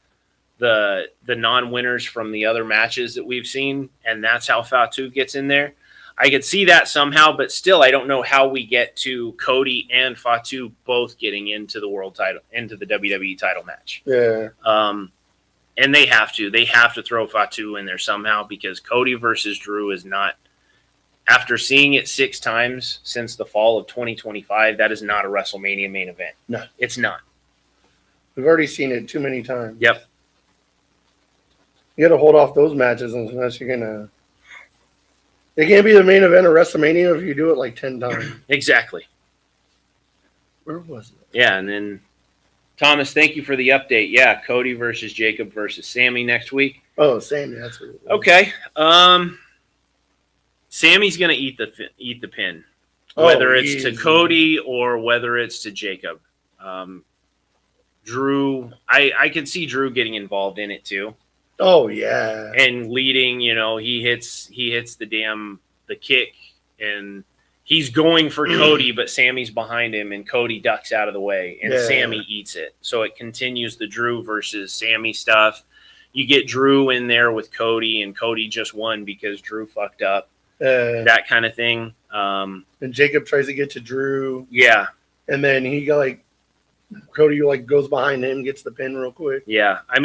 non-winners from the other matches that we've seen. And that's how Fatu gets in there. I could see that somehow, but still, I don't know how we get to Cody and Fatu both getting into the world title, into the WWE title match. Yeah. And they have to throw Fatu in there somehow because Cody versus Drew is not, after seeing it 6 times since the fall of 2025, that is not a WrestleMania main event. No. It's not. We've already seen it too many times. Yep. You got to hold off those matches unless you're going to. It can't be the main event of WrestleMania if you do it like 10 times. Exactly. Where was it? Yeah, and then Thomas, thank you for the update. Yeah, Cody versus Jacob versus Sammy next week. Oh, Sammy, that's what it was. Okay. Sammy's gonna eat the pin, whether it's to Cody or whether it's to Jacob. Drew, I can see Drew getting involved in it too. Oh yeah, and leading. He hits the kick, and he's going for Cody, but Sammy's behind him, and Cody ducks out of the way, and Sammy eats it. So it continues the Drew versus Sammy stuff. You get Drew in there with Cody, and Cody just won because Drew fucked up. That kind of thing. And Jacob tries to get to Drew. Yeah. And then Cody goes behind him, gets the pin real quick. Yeah. I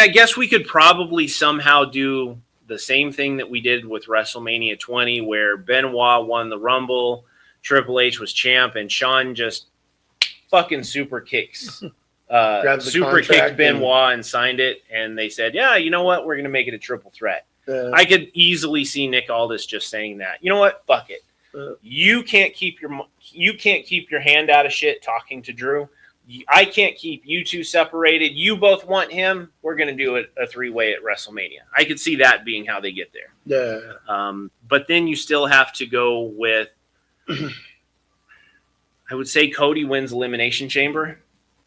guess we could probably somehow do the same thing that we did with WrestleMania 20, where Benoit won the Rumble, Triple H was champ, and Shawn just fucking super kicks. Super kicked Benoit and signed it, and they said, yeah, you know what? We're going to make it a triple threat. I could easily see Nick Aldis just saying that. You know what? Fuck it. You can't keep your hand out of shit talking to Drew. I can't keep you two separated. You both want him. We're going to do a three-way at WrestleMania. I could see that being how they get there. Yeah. But then you still have to go with, I would say Cody wins Elimination Chamber,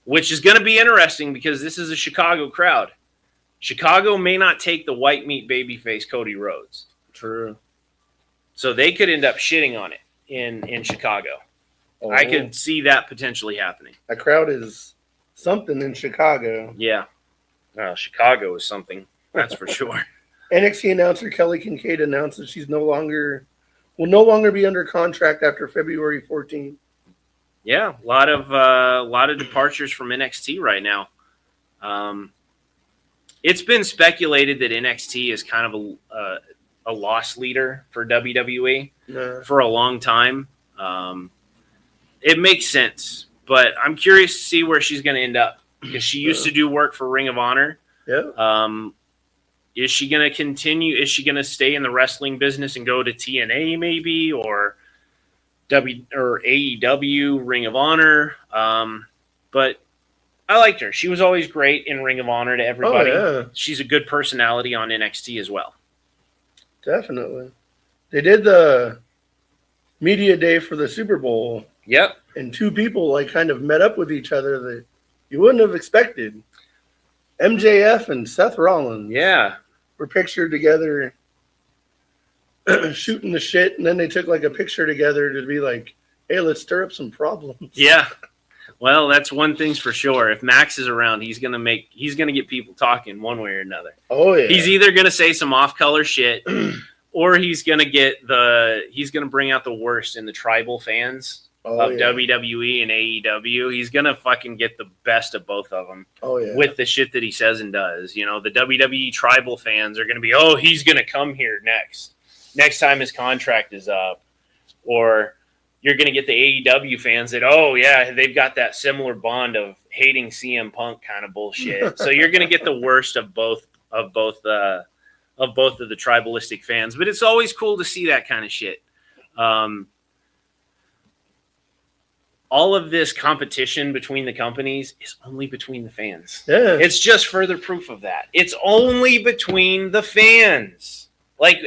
which is going to be interesting because this is a Chicago crowd. Chicago may not take the white meat babyface Cody Rhodes. True. So they could end up shitting on it in Chicago. Oh. I could see that potentially happening. That crowd is something in Chicago. Yeah. Chicago is something. That's for sure. NXT announcer Kelly Kincaid announced that she's will no longer be under contract after February 14th. Yeah, a lot of departures from NXT right now. It's been speculated that NXT is kind of a loss leader for WWE for a long time. It makes sense, but I'm curious to see where she's going to end up because she used to do work for Ring of Honor. Yeah. Is she going to continue? Is she going to stay in the wrestling business and go to TNA maybe or AEW, Ring of Honor? But I liked her. She was always great in Ring of Honor to everybody. Oh, yeah. She's a good personality on NXT as well. Definitely. They did the media day for the Super Bowl. Yep. And two people kind of met up with each other that you wouldn't have expected. MJF and Seth Rollins. Yeah. Were pictured together shooting the shit, and then they took a picture together to be like, hey, let's stir up some problems. Yeah. Well, that's one thing's for sure. If Max is around, he's gonna get people talking one way or another. Oh yeah. He's either gonna say some off-color shit, or he's gonna bring out the worst in the tribal fans of WWE and AEW. He's gonna fucking get the best of both of them. Oh yeah. With the shit that he says and does. The WWE tribal fans are gonna be, oh, he's gonna come here next time his contract is up, or you're going to get the AEW fans that, oh, yeah, they've got that similar bond of hating CM Punk kind of bullshit. So you're going to get the worst of both of the tribalistic fans. But it's always cool to see that kind of shit. All of this competition between the companies is only between the fans. Yeah. It's just further proof of that. It's only between the fans.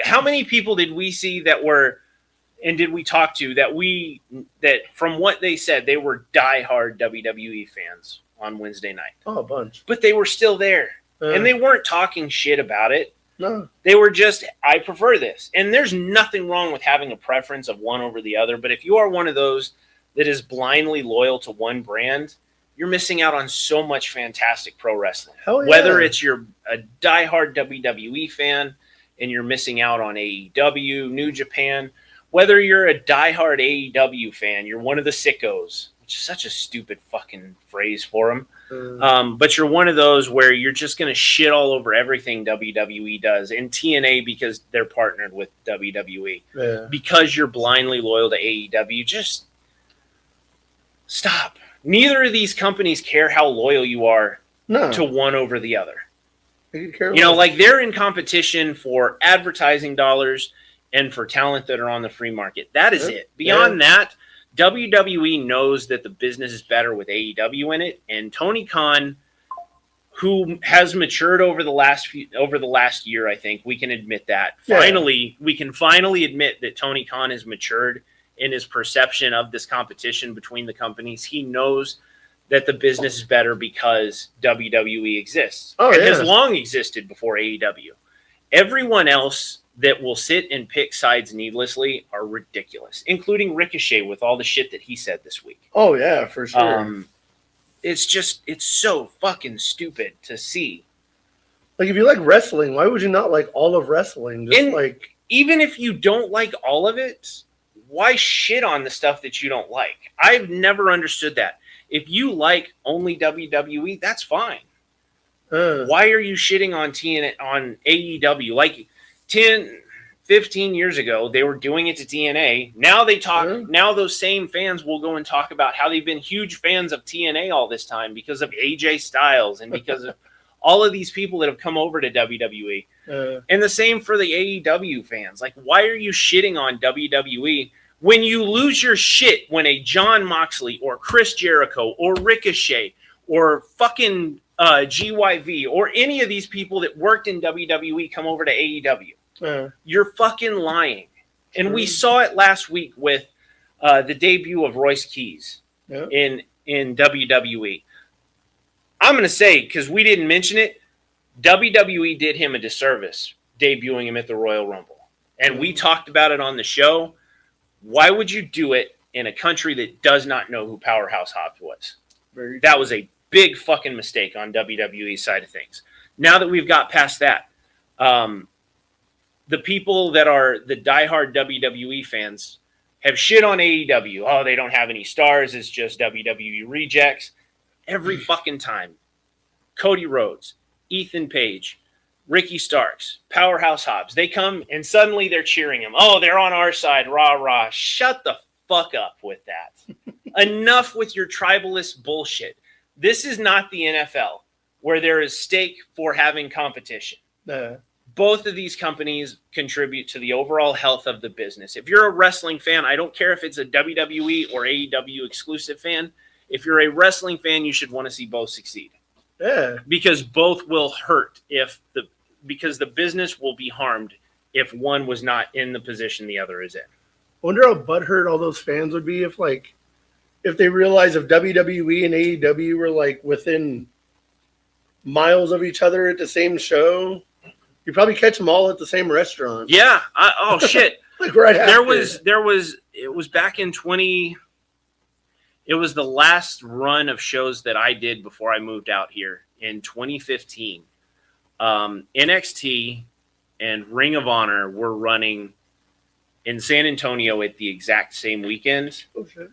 How many people did we see that were... And did we talk to that from what they said, they were diehard WWE fans on Wednesday night? Oh, a bunch. But they were still there. And they weren't talking shit about it. No. They were just, I prefer this. And there's nothing wrong with having a preference of one over the other. But if you are one of those that is blindly loyal to one brand, you're missing out on so much fantastic pro wrestling. Hell yeah. Whether it's you're a diehard WWE fan and you're missing out on AEW, New Japan, whether you're a diehard AEW fan, you're one of the sickos, which is such a stupid fucking phrase for them. But you're one of those where you're just going to shit all over everything WWE does. And TNA because they're partnered with WWE. Yeah. Because you're blindly loyal to AEW, just stop. Neither of these companies care how loyal you are to one over the other. They're in competition for advertising dollars and for talent that are on the free market. That is it. Beyond that, WWE knows that the business is better with AEW in it, and Tony Khan who has matured over the last year. I think we can admit that. We can finally admit that Tony Khan has matured in his perception of this competition between the companies. He knows that the business is better because WWE exists. It has long existed before AEW. Everyone else that will sit and pick sides needlessly are ridiculous, including Ricochet with all the shit that he said this week. Oh, yeah, for sure. It's so fucking stupid to see. Like, if you like wrestling, why would you not like all of wrestling? Even if you don't like all of it, why shit on the stuff that you don't like? I've never understood that. If you like only WWE, that's fine. Why are you shitting on on AEW? Like 10, 15 years ago, they were doing it to TNA. Now they talk. Now those same fans will go and talk about how they've been huge fans of TNA all this time because of AJ Styles and because of all of these people that have come over to WWE. And the same for the AEW fans. Like, why are you shitting on WWE when you lose your shit when a Jon Moxley or Chris Jericho or Ricochet or fucking GYV or any of these people that worked in WWE come over to AEW? You're fucking lying. And we saw it last week with the debut of Royce Keys in WWE. I'm going to say, because we didn't mention it, WWE did him a disservice debuting him at the Royal Rumble. And we talked about it on the show. Why would you do it in a country that does not know who Powerhouse Hobbs was? That was a big fucking mistake on WWE's side of things. Now that we've got past that, the people that are the diehard WWE fans have shit on AEW. Oh, they don't have any stars. It's just WWE rejects. Every fucking time. Cody Rhodes, Ethan Page, Ricky Starks, Powerhouse Hobbs. They come and suddenly they're cheering him. Oh, they're on our side. Rah, rah. Shut the fuck up with that. Enough with your tribalist bullshit. This is not the NFL where there is stake for having competition. Both of these companies contribute to the overall health of the business. If you're a wrestling fan, I don't care if it's a WWE or AEW exclusive fan. If you're a wrestling fan, you should want to see both succeed. Because both will hurt because the business will be harmed if one was not in the position the other is in. I wonder how butthurt all those fans would be if they realized if WWE and AEW were like within miles of each other at the same show. You probably catch them all at the same restaurant. Yeah. Oh shit. Like right after. It was back in 20. It was the last run of shows that I did before I moved out here in 2015. NXT and Ring of Honor were running in San Antonio at the exact same weekend. Oh shit.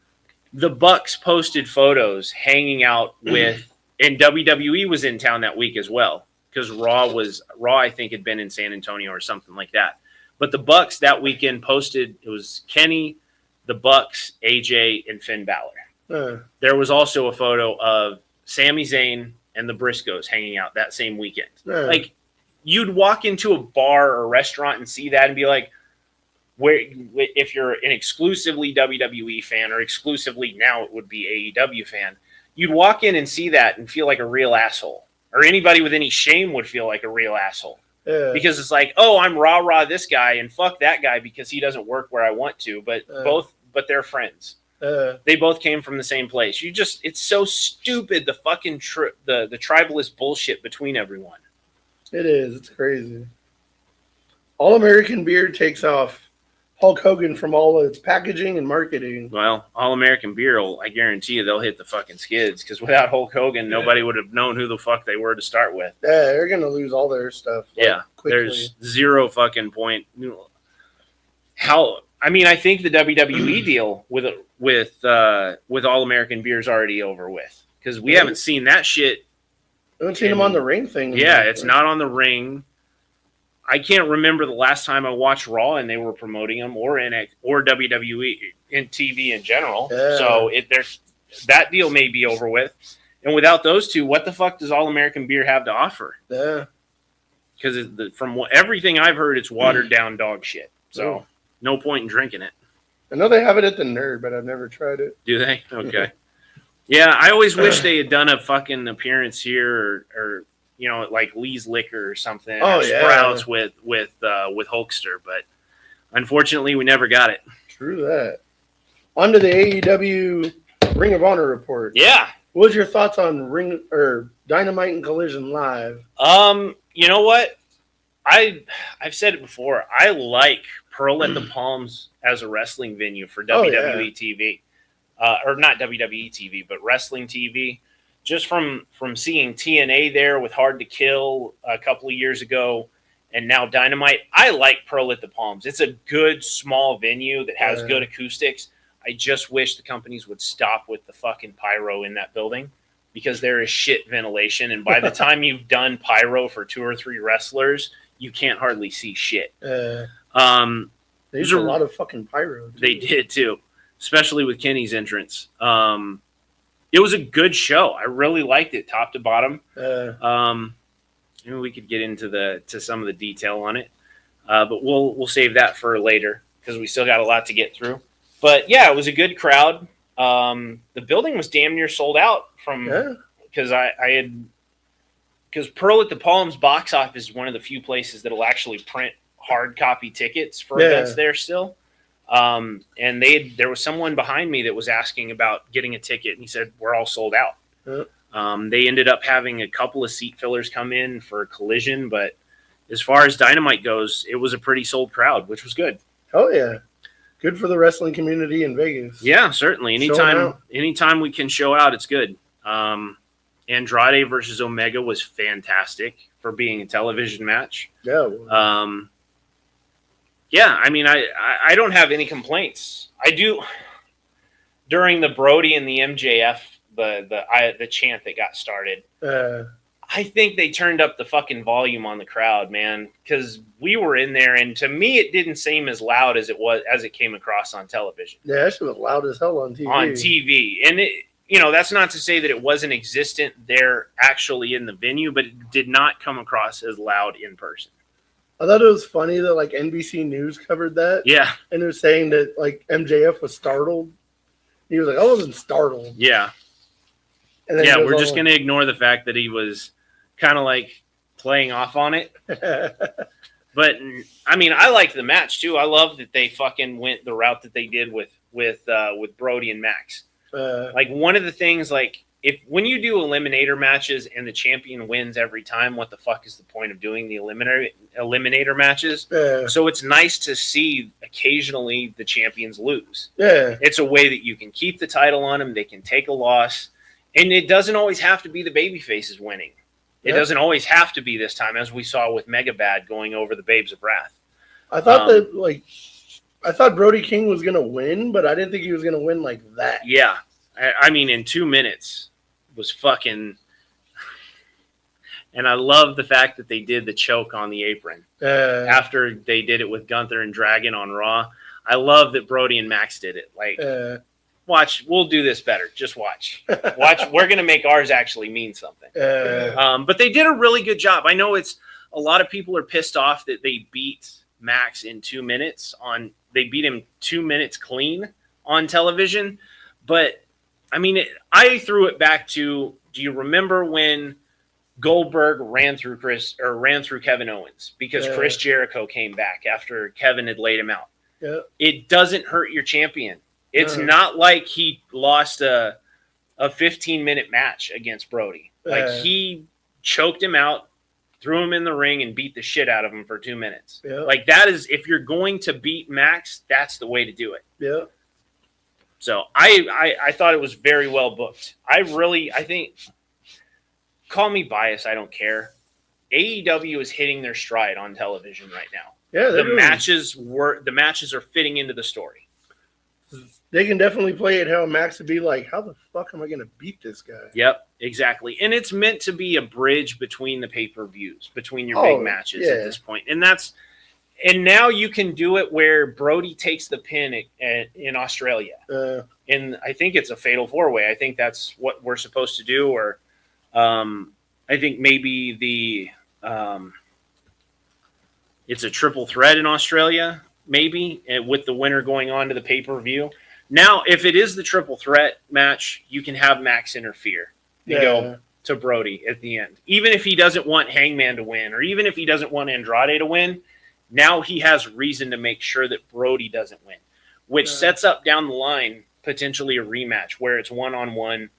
The Bucks posted photos hanging out with, and WWE was in town that week as well. Because Raw, I think, had been in San Antonio or something like that. But the Bucks that weekend posted, it was Kenny, the Bucks, AJ, and Finn Balor. There was also a photo of Sami Zayn and the Briscoes hanging out that same weekend. Like, you'd walk into a bar or restaurant and see that and be like, where if you're an exclusively WWE fan or exclusively now it would be AEW fan, you'd walk in and see that and feel like a real asshole. Or anybody with any shame would feel like a real asshole. Because it's like, oh, I'm rah-rah this guy and fuck that guy because he doesn't work where I want to. But they're friends. They both came from the same place. It's so stupid, the fucking the tribalist bullshit between everyone. It is. It's crazy. All American Beer takes off Hulk Hogan from all of its packaging and marketing. Well, All American Beer, I guarantee you they'll hit the fucking skids because without Hulk Hogan, nobody would have known who the fuck they were to start with. Yeah, they're going to lose all their stuff. Quickly. There's zero fucking point. I think the WWE deal with All American Beer is already over with because we haven't seen that shit. I haven't seen them on the ring thing. Yeah, it's not on the ring. I can't remember the last time I watched Raw and they were promoting them or WWE in TV in general. So that deal may be over with. And without those two, what the fuck does All American Beer have to offer? Because from everything I've heard, it's watered down dog shit. So no point in drinking it. I know they have it at the Nerd, but I've never tried it. Do they? Okay. Yeah, I always wish they had done a fucking appearance here, or like Lee's Liquor or something. Oh, or yeah. Sprouts with Hulkster, but unfortunately, we never got it. True that. On to the AEW Ring of Honor report. Yeah. What was your thoughts on Dynamite and Collision Live? You know what? I've said it before. I like Pearl at the Palms as a wrestling venue for WWE TV. Or not WWE TV, but wrestling TV. Just from seeing TNA there with Hard to Kill a couple of years ago, and now Dynamite, I like Pearl at the Palms. It's a good small venue that has good acoustics. I just wish the companies would stop with the fucking pyro in that building, because there is shit ventilation, and by the time you've done pyro for 2 or 3 wrestlers, you can't hardly see shit. They used a lot of fucking pyro. They did too. Especially with Kenny's entrance. It was a good show. I really liked it, top to bottom. We could get into some of the detail on it, but we'll save that for later because we still got a lot to get through. But yeah, it was a good crowd. The building was damn near sold out because because Pearl at the Palms box office is one of the few places that'll actually print hard copy tickets for events there still. And there was someone behind me that was asking about getting a ticket, and he said, we're all sold out. They ended up having a couple of seat fillers come in for Collision, but as far as Dynamite goes, it was a pretty sold crowd, which was good. Oh yeah. Good for the wrestling community in Vegas. Yeah, certainly. Anytime we can show out, it's good. Andrade versus Omega was fantastic for being a television match. Yeah. Yeah, I mean, I don't have any complaints. I do during the Brody and the MJF the chant that got started. I think they turned up the fucking volume on the crowd, man, because we were in there, and to me, it didn't seem as loud as it came across on television. Yeah, that shit was loud as hell on TV. And that's not to say that it wasn't existent there actually in the venue, but it did not come across as loud in person. I thought it was funny that like NBC News covered that. Yeah. And they're saying that like MJF was startled. He was like, I wasn't startled. Yeah. And then we're just going to ignore the fact that he was kind of like playing off on it. But I mean, I liked the match too. I love that they fucking went the route that they did with Brody and Max. Like one of the things, like when you do eliminator matches and the champion wins every time, what the fuck is the point of doing the eliminator matches? So it's nice to see occasionally the champions lose. Yeah. It's a way that you can keep the title on them. They can take a loss, and it doesn't always have to be the baby faces winning. It doesn't always have to be this time, as we saw with Mega Bad going over the Babes of Wrath. I thought I thought Brody King was going to win, but I didn't think he was going to win like that. Yeah. I mean, in 2 minutes was fucking... And I love the fact that they did the choke on the apron after they did it with Gunther and Dragon on Raw. I love that Brody and Max did it. Like, watch, we'll do this better. Just watch. We're going to make ours actually mean something. But they did a really good job. I know a lot of people are pissed off that they beat Max in 2 minutes they beat him 2 minutes clean on television. But I mean, I threw it back to, do you remember when Goldberg ran through Kevin Owens because Chris Jericho came back after Kevin had laid him out? Yeah. It doesn't hurt your champion. It's not like he lost a 15-minute match against Brody. Like he choked him out, threw him in the ring, and beat the shit out of him for 2 minutes. Yeah. Like that is, if you're going to beat Max, that's the way to do it. Yeah. So I thought it was very well booked. I think, call me biased, I don't care. AEW is hitting their stride on television right now. Yeah, the matches are fitting into the story. They can definitely play it how Max would be like, how the fuck am I going to beat this guy? Yep, exactly. And it's meant to be a bridge between the pay-per-views, between your big matches at this point. And now you can do it where Brody takes the pin in Australia. And I think it's a fatal 4-way. I think that's what we're supposed to do. Or I think maybe it's a triple threat in Australia, maybe, with the winner going on to the pay-per-view. Now, if it is the triple threat match, you can have Max interfere and go to Brody at the end. Even if he doesn't want Hangman to win, or even if he doesn't want Andrade to win, now he has reason to make sure that Brody doesn't win, which sets up down the line potentially a rematch where it's one-on-one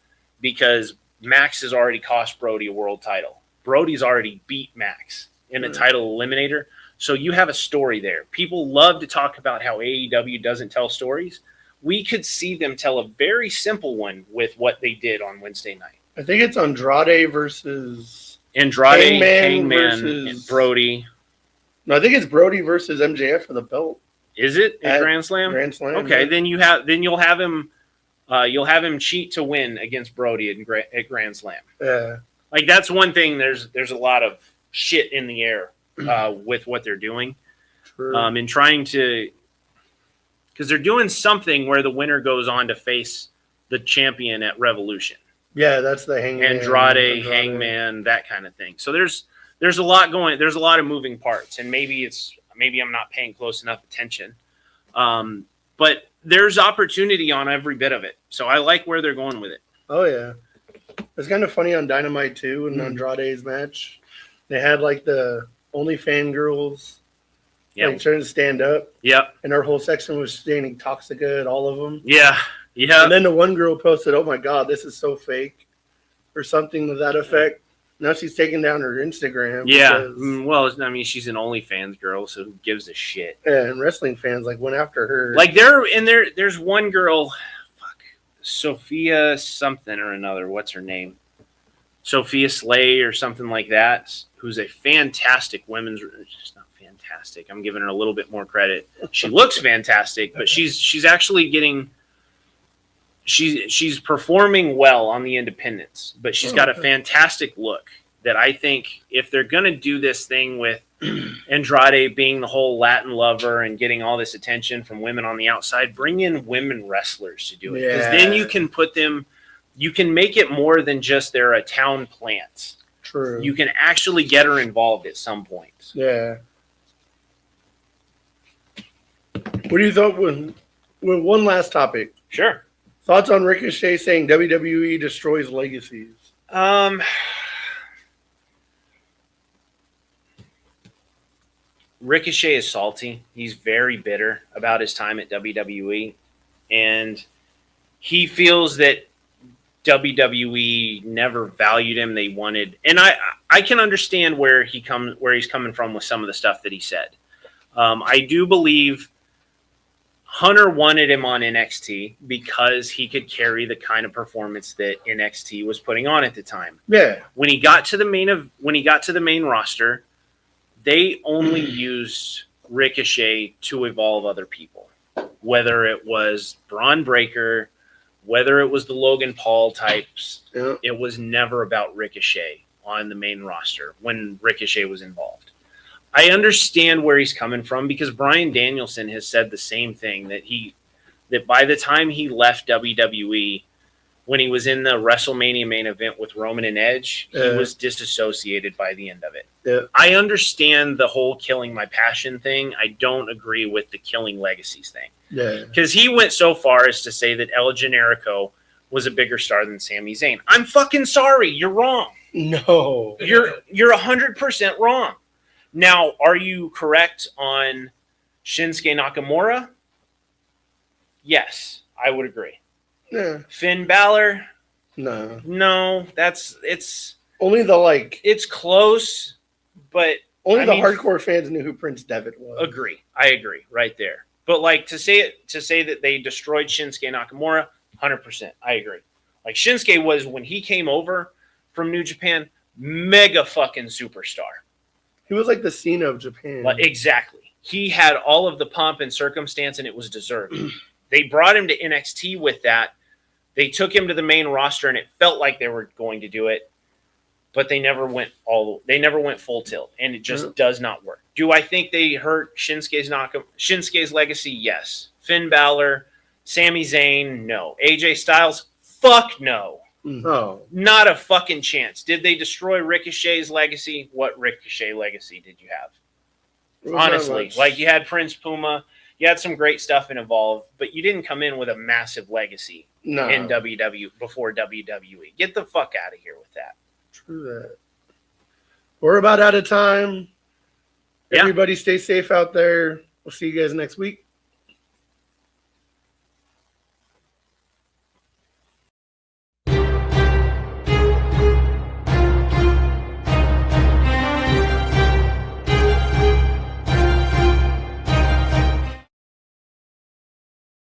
because Max has already cost Brody a world title. Brody's already beat Max in a title eliminator. So you have a story there. People love to talk about how AEW doesn't tell stories. We could see them tell a very simple one with what they did on Wednesday night. I think it's Andrade versus Hangman versus Brody. No, I think it's Brody versus MJF for the belt. Is it at Grand Slam? Grand Slam. Okay, then you'll have him cheat to win against Brody at Grand Slam. Yeah, like that's one thing. There's a lot of shit in the air with what they're doing. True. And trying to. Because they're doing something where the winner goes on to face the champion at Revolution. Yeah, that's the Hangman. Andrade, Hangman, that kind of thing. So there's a lot going. There's a lot of moving parts, and maybe I'm not paying close enough attention. But there's opportunity on every bit of it. So I like where they're going with it. Oh yeah, it's kind of funny on Dynamite too in Andrade's match. They had like the only fangirls. Yeah, like trying to stand up. Yep. And our whole section was standing Toxica at all of them. Yeah. Yeah. And then the one girl posted, "Oh my God, this is so fake," or something to that effect. Now she's taking down her Instagram. Yeah. Well, I mean, she's an OnlyFans girl, so who gives a shit? Yeah, and wrestling fans like went after her. Like there's one girl, Sophia something or another. What's her name? Sophia Slay or something like that. Who's a fantastic women's. She's not fantastic. I'm giving her a little bit more credit. She looks fantastic, but she's actually getting. She's performing well on the independents, but she's got a fantastic look that I think if they're going to do this thing with Andrade being the whole Latin lover and getting all this attention from women on the outside, bring in women wrestlers to do it. Because then you can put them, you can make it more than just they're a town plant. True. You can actually get her involved at some point. Yeah. What do you thought with one last topic? Sure. Thoughts on Ricochet saying WWE destroys legacies? Ricochet is salty. He's very bitter about his time at WWE. And he feels that WWE never valued him. They wanted, and I can understand where he's coming from with some of the stuff that he said. I do believe Hunter wanted him on NXT because he could carry the kind of performance that NXT was putting on at the time. Yeah. When he got to the main roster, they only used Ricochet to evolve other people. Whether it was Braun Breaker, whether it was the Logan Paul types, it was never about Ricochet on the main roster when Ricochet was involved. I understand where he's coming from because Bryan Danielson has said the same thing, that by the time he left WWE, when he was in the WrestleMania main event with Roman and Edge, he was disassociated by the end of it. Yeah. I understand the whole killing my passion thing. I don't agree with the killing legacies thing. Yeah. Because he went so far as to say that El Generico was a bigger star than Sami Zayn. I'm fucking sorry. You're wrong. No. You're 100% wrong. Now, are you correct on Shinsuke Nakamura? Yes, I would agree. Yeah. Finn Balor? No, it's only the it's close, but only the hardcore fans knew who Prince Devitt was. I agree right there. But to say that they destroyed Shinsuke Nakamura, 100%, I agree. Like Shinsuke was, when he came over from New Japan, mega fucking superstar. He was like the Cena of Japan. Exactly. He had all of the pomp and circumstance, and it was deserved. They brought him to NXT with that. They took him to the main roster, and it felt like they were going to do it, but they never went full tilt, and it just does not work. Do I think they hurt Shinsuke's legacy? Yes. Finn Balor, Sami Zayn, no. AJ Styles, fuck no. No. Not a fucking chance. Did they destroy Ricochet's legacy? What Ricochet legacy did you have? Honestly, you had Prince Puma, You had some great stuff in Evolve, but you didn't come in with a massive legacy in before WWE. Get the fuck out of here with that. True that. We're about out of time. Everybody stay safe out there. We'll see you guys next week.